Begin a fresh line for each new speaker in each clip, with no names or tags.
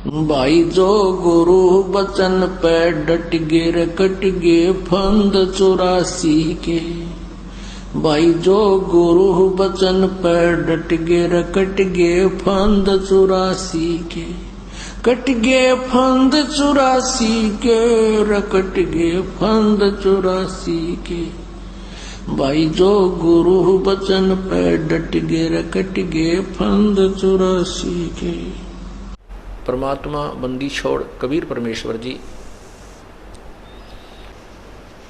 भाई जो गुरु बचन पे डट गे रे कट गे फंद 84 के। भाई जो गुरु बचन पे डट गे रे कट गे फंद 84 के। कट गे फंद 84 के रे कट गे फंद 84 के। भाई जो गुरु बचन पे डट गे रे कट गे फंद 84 के।
परमात्मा बंदी छोड़ कबीर परमेश्वर जी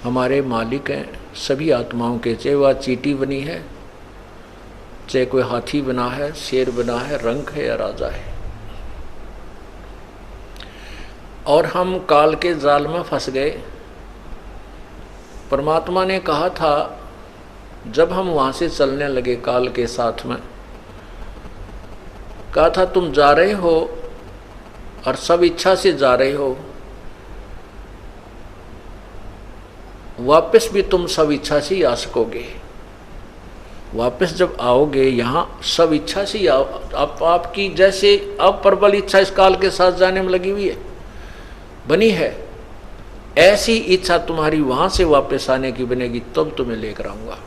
हमारे मालिक हैं सभी आत्माओं के, चाहे वह चींटी बनी है, चाहे कोई हाथी बना है, शेर बना है, रंक है या राजा है। और हम काल के जाल में फंस गए। परमात्मा ने कहा था जब हम वहां से चलने लगे काल के साथ में, कहा था तुम जा रहे हो और सब इच्छा से जा रहे हो, वापस भी तुम सब इच्छा से ही आ सकोगे। वापस जब आओगे यहाँ सब इच्छा से ही आओ। आपकी जैसे अब प्रबल इच्छा इस काल के साथ जाने में लगी हुई है, बनी है, ऐसी इच्छा तुम्हारी वहां से वापस आने की बनेगी, तब तुम्हें लेकर आऊंगा।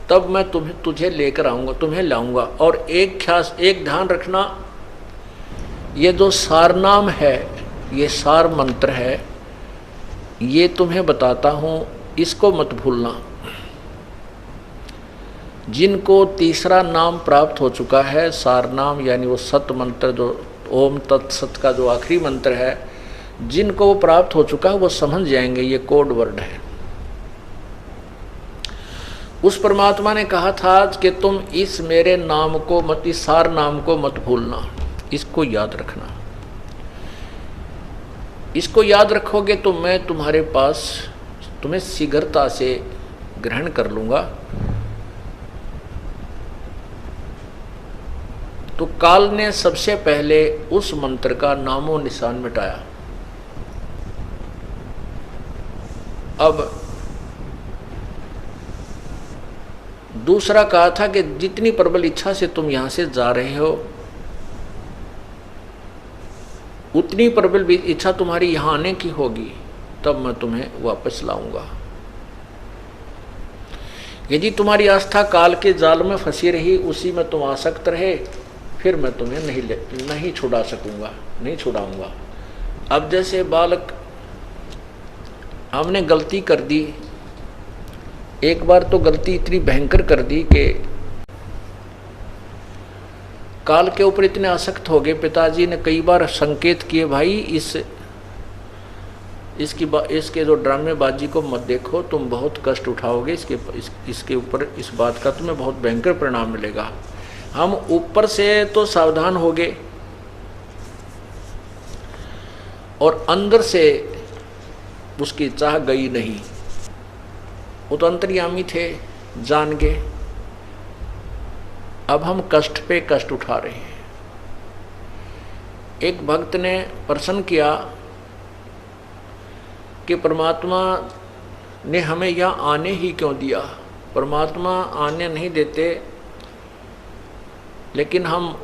तब मैं तुझे लेकर आऊंगा, तुम्हें लाऊंगा। और एक ख्यास, एक ध्यान रखना, ये जो सार नाम है, ये सार मंत्र है, ये तुम्हें बताता हूं, इसको मत भूलना। जिनको तीसरा नाम प्राप्त हो चुका है, सार नाम यानी वो सत मंत्र, जो ओम तत्सत का जो आखिरी मंत्र है, जिनको वो प्राप्त हो चुका है वो समझ जाएंगे ये कोड वर्ड है। उस परमात्मा ने कहा था कि तुम इस मेरे नाम को मत, इस सार नाम को मत भूलना, इसको याद रखना। इसको याद रखोगे तो मैं तुम्हारे पास तुम्हें शीघ्रता से ग्रहण कर लूंगा। तो काल ने सबसे पहले उस मंत्र का नामो निशान मिटाया। अब दूसरा कहा था कि जितनी प्रबल इच्छा से तुम यहां से जा रहे हो, उतनी प्रबल इच्छा तुम्हारी यहां आने की होगी, तब मैं तुम्हें वापस लाऊंगा। यदि तुम्हारी आस्था काल के जाल में फंसी रही, उसी में तुम आसक्त रहे, फिर मैं तुम्हें नहीं छुड़ा सकूंगा, नहीं छुड़ाऊंगा। अब जैसे बालक, हमने गलती कर दी, एक बार तो गलती इतनी भयंकर कर दी कि काल के ऊपर इतने आसक्त हो गए। पिताजी ने कई बार संकेत किए, भाई इसके जो ड्रामेबाजी को मत देखो, तुम बहुत कष्ट उठाओगे, इसके ऊपर इस बात का तुम्हें बहुत भयंकर परिणाम मिलेगा। हम ऊपर से तो सावधान हो गए और अंदर से उसकी चाह गई नहीं। वो तो अंतर्यामी थे, जान गए। अब हम कष्ट पे कष्ट उठा रहे हैं। एक भक्त ने प्रश्न किया कि परमात्मा ने हमें यहाँ आने ही क्यों दिया? परमात्मा आने नहीं देते, लेकिन हम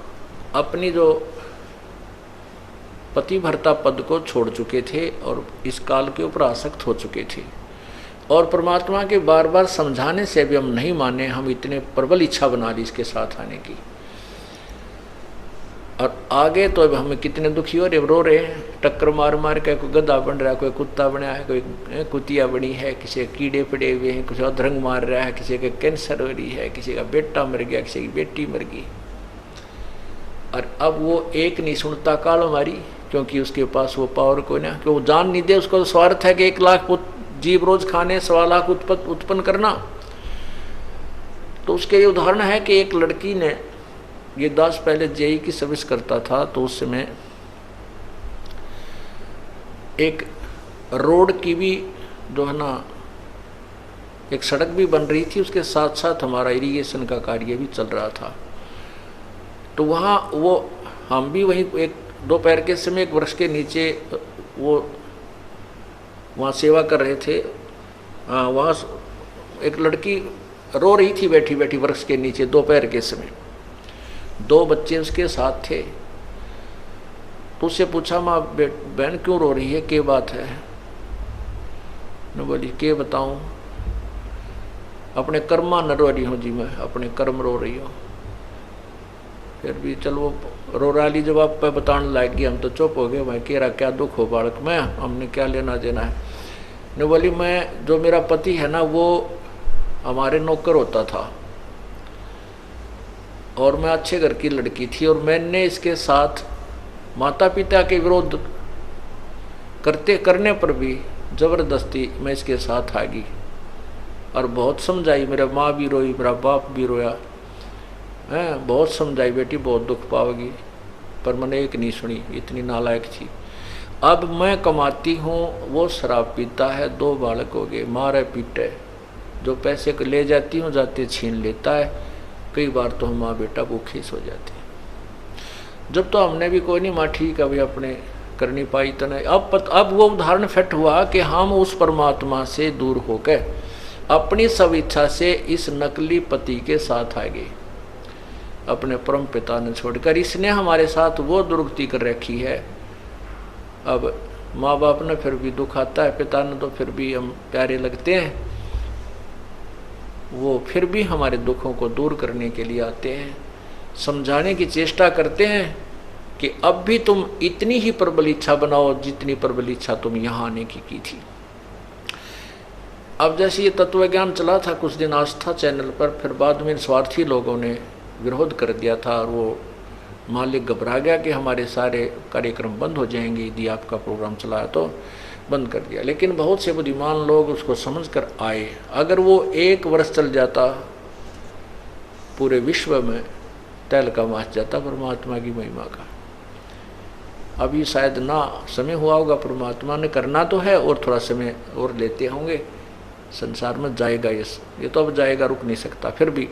अपनी जो पतिव्रता पद को छोड़ चुके थे और इस काल के ऊपर आसक्त हो चुके थे, और परमात्मा के बार बार समझाने से भी हम नहीं माने। हम इतने प्रबल इच्छा बना ली इसके साथ आने की, और आगे तो अब हमें कितने दुखी हो रहे, रो रहे हैं। टक्कर मार मार के कोई गधा बन रहा है, कोई कुत्ता बना है, कोई कुतिया बनी है, किसी के कीड़े पड़े हुए हैं, कुछ अधरंग मार रहा है, किसी का कैंसर हो रही है, किसी का बेटा मर गया, किसी की बेटी मर गई। और अब वो एक नहीं सुनता काल हमारी, क्योंकि उसके पास वो पावर को ना, कि वो जान नहीं दे। उसका तो स्वार्थ है कि 1 लाख जीव रोज खाने, 1.25 लाख उत्पन्न करना। तो उसके ये उदाहरण है कि एक लड़की ने, ये दास पहले जेई की सर्विस करता था, तो उस समय एक रोड की भी जो है ना, एक सड़क भी बन रही थी, उसके साथ साथ हमारा इरिगेशन का कार्य भी चल रहा था। तो वहाँ वो हम भी वहीं एक दोपहर के समय एक वृक्ष के नीचे वो वहाँ सेवा कर रहे थे। वहाँ एक लड़की रो रही थी बैठी बैठी वृक्ष के नीचे दोपहर के समय। 2 बच्चे उसके साथ थे। तो उससे पूछा, माँ बहन क्यों रो रही है, क्या बात है? न बोली, क्या बताऊं, अपने कर्मा न रो रही हूँ जी, मैं अपने कर्म रो रही हूँ। फिर भी चल वो रो रही जब आप पे बताने लग गई, हम तो चुप हो गए। मैं कह रहा क्या दुख हो बालक में, हमने क्या लेना देना है। न बोली, मैं जो मेरा पति है ना वो हमारे नौकर होता था और मैं अच्छे घर की लड़की थी, और मैंने इसके साथ माता पिता के विरोध करने पर भी जबरदस्ती मैं इसके साथ आ गई और बहुत समझाई। मेरा माँ भी रोई, मेरा बाप भी रोया है, बहुत समझाई बेटी बहुत दुख पाओगी, पर मैंने एक नहीं सुनी, इतनी नालायक थी। अब मैं कमाती हूँ, वो शराब पीता है, 2 बालक हो गए, मारे पीटे, जो पैसे को ले जाती हूँ जाते छीन लेता है। कई बार तो हम माँ बेटा भूखे सो जाते हैं। जब तो हमने भी कोई नहीं, माँ ठीक है भाई अपने करनी पाई तो नहीं। अब वो उदाहरण फिट हुआ कि हम उस परमात्मा से दूर होकर अपनी सब इच्छा से इस नकली पति के साथ आ गए, अपने परम पिता ने छोड़कर। इसने हमारे साथ वो दुर्गति कर रखी है। अब माँ बाप ने फिर भी दुख आता है, पिता ने तो फिर भी हम प्यारे लगते हैं, वो फिर भी हमारे दुखों को दूर करने के लिए आते हैं, समझाने की चेष्टा करते हैं कि अब भी तुम इतनी ही प्रबल इच्छा बनाओ जितनी प्रबल इच्छा तुम यहाँ आने की थी। अब जैसे ये तत्व ज्ञान चला था कुछ दिन आस्था चैनल पर, फिर बाद में स्वार्थी लोगों ने विरोध कर दिया था और वो मालिक घबरा गया कि हमारे सारे कार्यक्रम बंद हो जाएंगे यदि आपका प्रोग्राम चलाया, तो बंद कर दिया। लेकिन बहुत से बुद्धिमान लोग उसको समझकर आए। अगर वो 1 वर्ष चल जाता पूरे विश्व में तहलका मच जाता परमात्मा की महिमा का। अभी शायद ना समय हुआ होगा, परमात्मा ने करना तो है और थोड़ा समय और लेते होंगे, संसार में जाएगा ये तो अब जाएगा, रुक नहीं सकता। फिर भी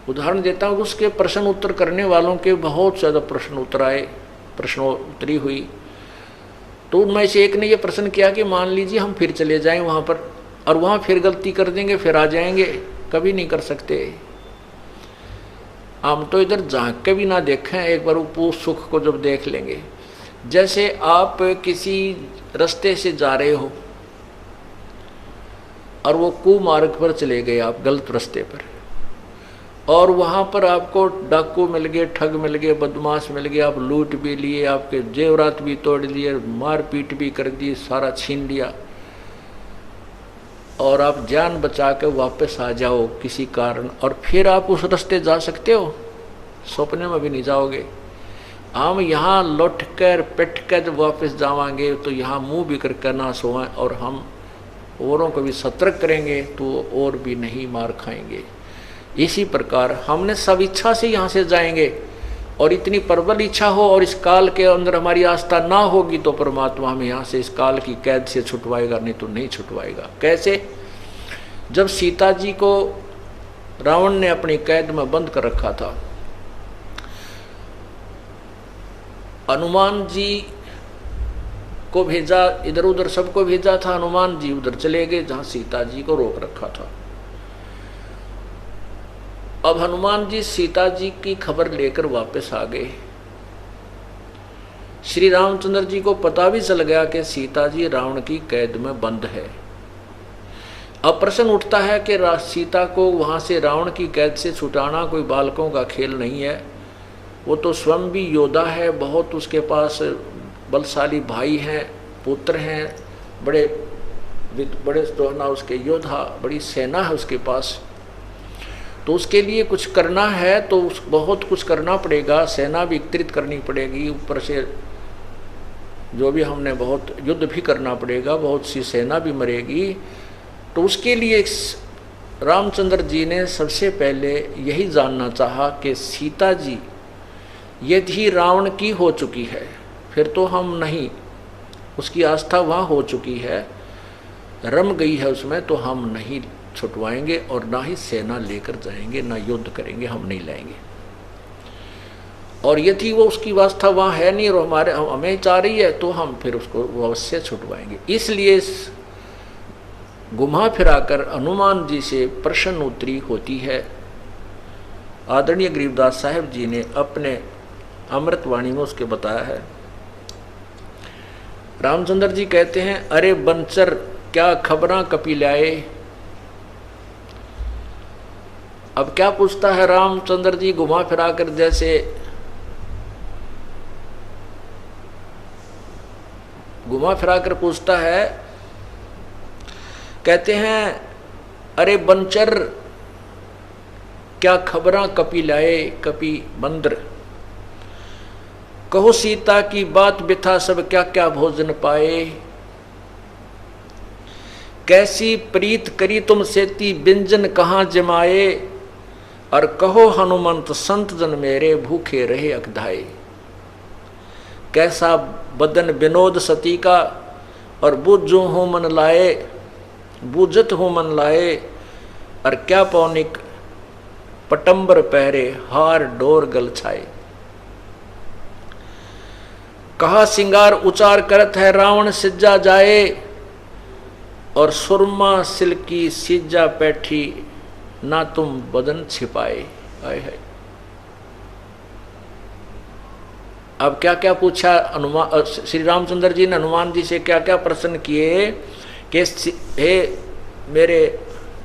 उदाहरण देता हूँ, उसके प्रश्न उत्तर करने वालों के बहुत ज़्यादा प्रश्न उत्तर आए, प्रश्नोत्तरी हुई। तो उनमें से एक ने ये प्रश्न किया कि मान लीजिए हम फिर चले जाएं वहाँ पर और वहाँ फिर गलती कर देंगे, फिर आ जाएंगे, कभी नहीं कर सकते। हम तो इधर झांक के भी ना देखें, एक बार उस सुख को जब देख लेंगे। जैसे आप किसी रास्ते से जा रहे हो और वो कुमार्ग पर चले गए, आप गलत रास्ते पर, और वहाँ पर आपको डाकू मिल गए, ठग मिल गए, बदमाश मिल गए, आप लूट भी लिए, आपके जेवरात भी तोड़ लिए, मारपीट भी कर दी, सारा छीन लिया, और आप जान बचा के वापस आ जाओ किसी कारण, और फिर आप उस रास्ते जा सकते हो? सपने में भी नहीं जाओगे। हम यहाँ लौट कर पिट कर जब वापस जावांगे तो यहाँ मुंह भी करके ना सोएं, और हम औरों को भी सतर्क करेंगे तो और भी नहीं मार खाएंगे। इसी प्रकार हमने सब इच्छा से यहाँ से जाएंगे, और इतनी प्रबल इच्छा हो और इस काल के अंदर हमारी आस्था ना होगी तो परमात्मा हमें यहाँ से इस काल की कैद से छुटवाएगा, नहीं तो नहीं छुटवाएगा। कैसे? जब सीता जी को रावण ने अपनी कैद में बंद कर रखा था, हनुमान जी को भेजा, इधर उधर सबको भेजा था, हनुमान जी उधर चले गए जहाँ सीता जी को रोक रखा था। अब हनुमान जी सीता जी की खबर लेकर वापस आ गए। श्री रामचंद्र जी को पता भी चल गया कि सीता जी रावण की कैद में बंद है। अब प्रश्न उठता है कि सीता को वहां से रावण की कैद से छुटाना कोई बालकों का खेल नहीं है। वो तो स्वयं भी योद्धा है, बहुत उसके पास बलशाली भाई हैं, पुत्र हैं, बड़े तो ना उसके योद्धा, बड़ी सेना है उसके पास। तो उसके लिए कुछ करना है तो बहुत कुछ करना पड़ेगा, सेना भी एकत्रित करनी पड़ेगी, ऊपर से जो भी हमने बहुत युद्ध भी करना पड़ेगा, बहुत सी सेना भी मरेगी। तो उसके लिए रामचंद्र जी ने सबसे पहले यही जानना चाहा कि सीता जी यदि रावण की हो चुकी है फिर तो हम नहीं, उसकी आस्था वहाँ हो चुकी है, रम गई है उसमें, तो हम नहीं छुटवाएंगे और ना ही सेना लेकर जाएंगे, ना युद्ध करेंगे, हम नहीं लाएंगे। और यदि वो उसकी वास्ता वहाँ है नहीं और हमें चाह रही है तो हम फिर उसको अवश्य छुटवाएंगे। इसलिए घुमा फिराकर हनुमान जी से प्रश्न उत्तरी होती है। आदरणीय गरीबदास साहब जी ने अपने अमृतवाणी में उसके बताया है। रामचंद्र जी कहते हैं, अरे बंचर क्या खबरां कपी लाए। अब क्या पूछता है रामचंद्र जी घुमा फिराकर, जैसे घुमा फिराकर पूछता है। कहते हैं, अरे बंचर क्या खबरां कपी लाए। कपी बंदर, कहो सीता की बात बिथा सब क्या क्या भोजन पाए। कैसी प्रीत करी तुम सेती व्यंजन कहाँ जमाए। और कहो हनुमंत संत जन मेरे भूखे रहे अकधाए। कैसा बदन विनोद सती का और बूझो हो मन लाए। बूझत हो मन लाए। और क्या पौनिक पटंबर पहरे हार डोर गल छाए। कहा सिंगार उचार करत है रावण सिज्जा जाए। और सुरमा सिल्की सिज्जा पैठी ना तुम बदन छिपाए। आए है। अब क्या क्या पूछा हनुमान, श्री रामचंद्र जी ने हनुमान जी से क्या क्या प्रश्न किए कि हे मेरे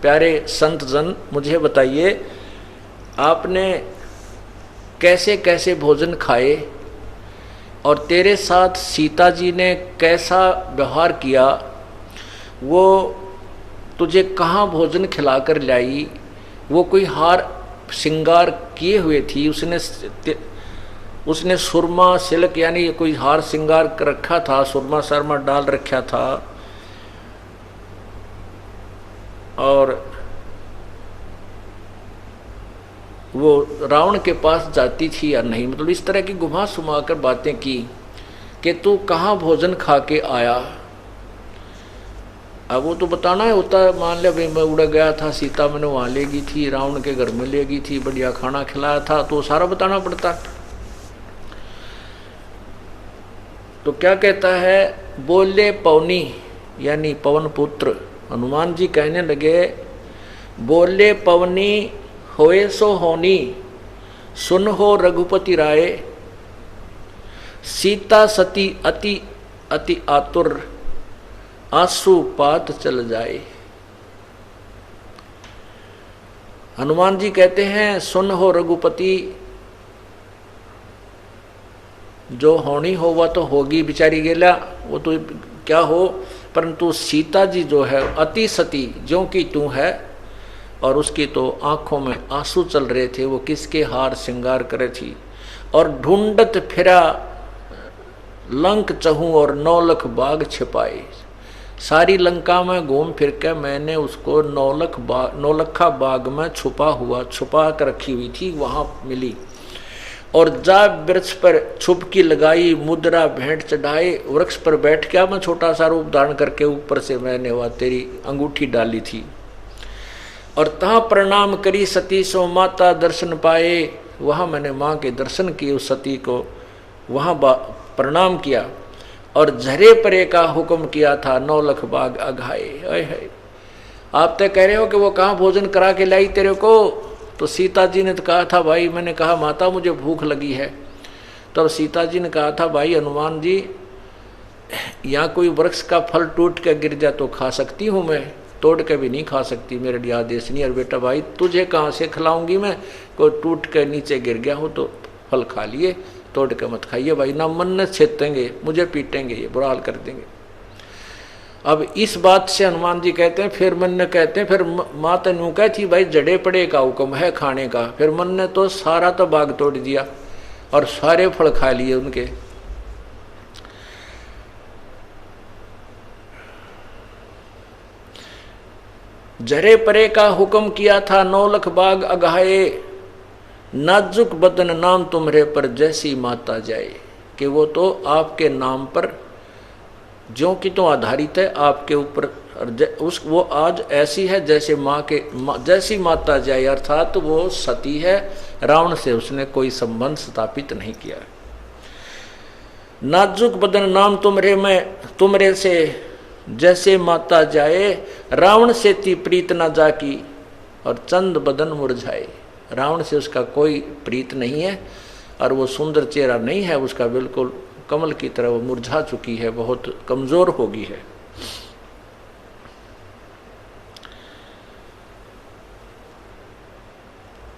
प्यारे संत जन, मुझे बताइए आपने कैसे कैसे भोजन खाए और तेरे साथ सीता जी ने कैसा व्यवहार किया। वो तुझे कहाँ भोजन खिलाकर लाई। वो कोई हार श्रृंगार किए हुए थी, उसने सुरमा सिल्क यानी कोई हार श्रृंगार कर रखा था, सुरमा शर्मा डाल रखा था। और वो रावण के पास जाती थी या नहीं, मतलब इस तरह की घुमा सुमा कर बातें की कि तू कहाँ भोजन खा के आया। अब वो तो बताना है होता है, मान लिया भाई मैं उड़ गया था, सीता मैंने वहाँ ले गई थी, रावण के घर में ले गई थी, बढ़िया खाना खिलाया था, तो सारा बताना पड़ता। तो क्या कहता है, बोले पवनी यानी पवन पुत्र हनुमान जी कहने लगे, बोले पवनी होए सो होनी, सुन हो रघुपति राय। सीता सती अति अति आतुर, आंसू पात चल जाए। हनुमान जी कहते हैं, सुन हो रघुपति, जो होनी हो वह तो होगी, बेचारी गेला वो तो क्या हो, परंतु सीता जी जो है अति सती ज्यों की तू है, और उसकी तो आंखों में आंसू चल रहे थे, वो किसके हार श्रृंगार करे थी। और ढूंढत फिरा लंक चहूं और 9 लाख बाग छिपाए। सारी लंका में घूम फिर के मैंने उसको 9 लखा बाग में छुपा कर रखी हुई थी, वहां मिली। और जा वृक्ष पर छुपकी लगाई, मुद्रा भेंट चढ़ाए। वृक्ष पर बैठ के मैं छोटा सा रूप धारण करके ऊपर से मैंने वह तेरी अंगूठी डाली थी। और तहाँ प्रणाम करी सती सो माता दर्शन पाए। वहाँ मैंने माँ के दर्शन किए, उस सती को वहाँ प्रणाम किया। और झरे परे का हुक्म किया था, 9 लाख बाग अघाए। है आप तो कह रहे हो कि वो कहाँ भोजन करा के लाई तेरे को। तो सीता जी ने तो कहा था, भाई मैंने कहा माता मुझे भूख लगी है। तब सीता जी ने कहा था, भाई हनुमान जी यहाँ कोई वृक्ष का फल टूट के गिर जा तो खा सकती हूँ मैं, तोड़ के भी नहीं खा सकती, मेरे लिए आदेश नहीं। और बेटा भाई तुझे कहाँ से खिलाऊंगी मैं, कोई टूट के नीचे गिर गया हो तो फल खा लिए, तोड़ के मत खाइए भाई, ना मन न छेदेंगे, मुझे पीटेंगे, ये बुरा हाल कर देंगे। अब इस बात से हनुमान जी कहते हैं, फिर मन ने कहते हैं, फिर माँ तो यूँ कहती भाई जड़े पड़े का हुक्म है खाने का। फिर मन ने तो सारा तो बाग तोड़ दिया और सारे फल खा लिए उनके। जरे परे का हुक्म किया था, 9 लाख बाग अघाए। नाजुक बदन नाम तुम्हारे पर जैसी माता जाए। कि वो तो आपके नाम पर जो कि तो आधारित है, आपके ऊपर उस वो आज ऐसी है जैसे जैसी माता जाए, अर्थात तो वो सती है, रावण से उसने कोई संबंध स्थापित नहीं किया। नाजुक बदन नाम तुमरे में, तुमरे से जैसे माता जाए रावण से ती प्रीत न जाकी और चंद बदन मुरझाए। रावण से उसका कोई प्रीत नहीं है और वो सुंदर चेहरा नहीं है उसका, बिल्कुल कमल की तरह वो मुरझा चुकी है, बहुत कमजोर हो गई है।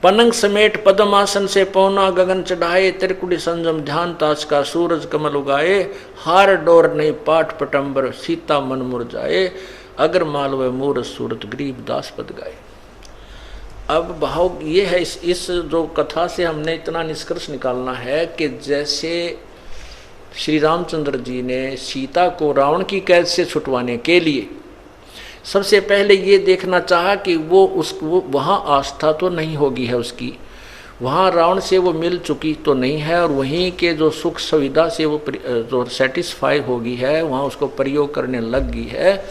पनंग समेट पद्म आसन से पौना गगन चढ़ाए, त्रिकुटी संजम ध्यान ताश का सूरज कमल उगाए। हार डोर नहीं पाठ पटंबर सीता मन मुरझाए, अगर मालवे मूरत सूरत गरीब दास पद गाए। अब भाव ये है, इस जो कथा से हमने इतना निष्कर्ष निकालना है कि जैसे श्री रामचंद्र जी ने सीता को रावण की कैद से छुटवाने के लिए सबसे पहले ये देखना चाहा कि वो वहाँ आस्था तो नहीं होगी है उसकी, वहाँ रावण से वो मिल चुकी तो नहीं है, और वहीं के जो सुख सुविधा से वो जो सेटिस्फाई होगी है वहाँ उसको प्रयोग करने लग गई है,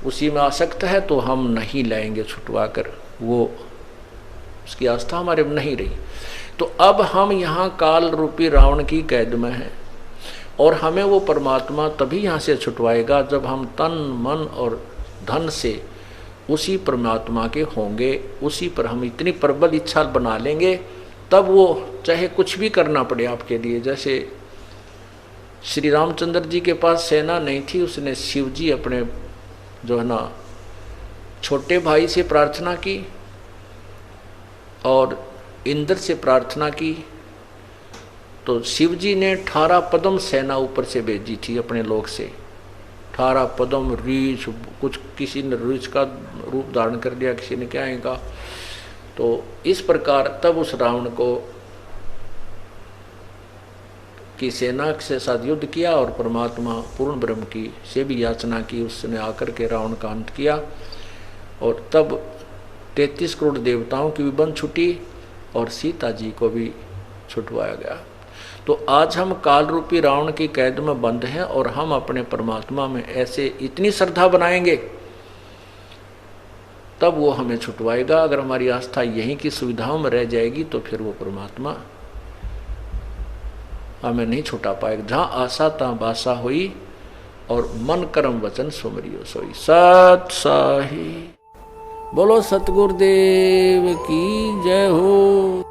उसी में आसक्त है, तो हम नहीं लाएंगे छुटवा कर, वो उसकी आस्था हमारे में नहीं रही। तो अब हम यहाँ काल रूपी रावण की कैद में हैं और हमें वो परमात्मा तभी यहाँ से छुटवाएगा जब हम तन मन और धन से उसी परमात्मा के होंगे, उसी पर हम इतनी प्रबल इच्छा बना लेंगे, तब वो चाहे कुछ भी करना पड़े आपके लिए। जैसे श्री रामचंद्र जी के पास सेना नहीं थी, उसने शिव जी अपने जो है ना छोटे भाई से प्रार्थना की और इंद्र से प्रार्थना की, तो शिव जी ने 18 पद्म सेना ऊपर से भेजी थी अपने लोक से। 18 पद्म रीछ, कुछ किसी ने रीछ का रूप धारण कर लिया, किसी ने क्या का। तो इस प्रकार तब उस रावण को की सेना के साथ युद्ध किया और परमात्मा पूर्ण ब्रह्म की से भी याचना की, उसने आकर के रावण का अंत किया और तब 33 करोड़ देवताओं की भी बंध छुटी और सीता जी को भी छुटवाया गया। तो आज हम काल रूपी रावण की कैद में बंद हैं और हम अपने परमात्मा में ऐसे इतनी श्रद्धा बनाएंगे तब वो हमें छुटवाएगा। अगर हमारी आस्था यहीं की सुविधाओं में रह जाएगी तो फिर वो परमात्मा हमें नहीं छुटा पाएगा। जहाँ आशा तहाँ बासा हुई और मन कर्म वचन सुमरियो सोई। सत साही बोलो सतगुरुदेव की जय हो।